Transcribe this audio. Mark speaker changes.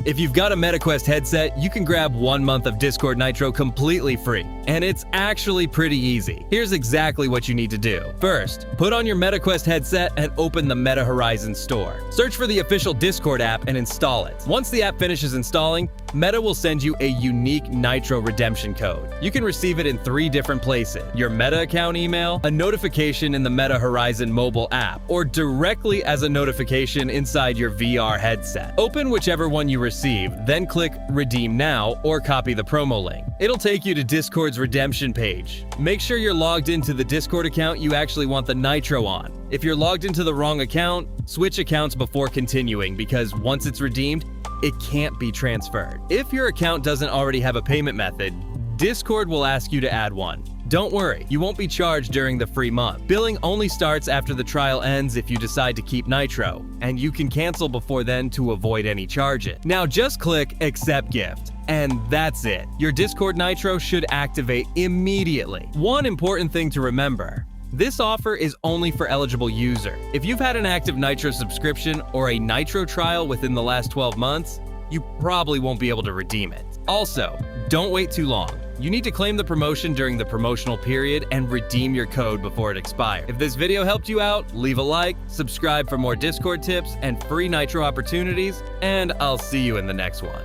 Speaker 1: If you've got a MetaQuest headset, you can grab 1 month of Discord Nitro completely free, and it's actually pretty easy. Here's exactly what you need to do. First, put on your MetaQuest headset and open the Meta Horizon store. Search for the official Discord app and install it. Once the app finishes installing, Meta will send you a unique Nitro redemption code. You can receive it in 3 different places: your Meta account email, a notification in the Meta Horizon mobile app, or directly as a notification inside your VR headset. Open whichever one you receive, then click Redeem Now or copy the promo link. It'll take you to Discord's redemption page. Make sure you're logged into the Discord account you actually want the Nitro on. If you're logged into the wrong account, switch accounts before continuing, because once it's redeemed, it can't be transferred. If your account doesn't already have a payment method, Discord will ask you to add one. Don't worry, you won't be charged during the free month. Billing only starts after the trial ends if you decide to keep Nitro, and you can cancel before then to avoid any charges. Now just click Accept Gift, and that's it. Your Discord Nitro should activate immediately. One important thing to remember: this offer is only for eligible users. If you've had an active Nitro subscription or a Nitro trial within the last 12 months, you probably won't be able to redeem it. Also, don't wait too long. You need to claim the promotion during the promotional period and redeem your code before it expires. If this video helped you out, leave a like, subscribe for more Discord tips and free Nitro opportunities, and I'll see you in the next one.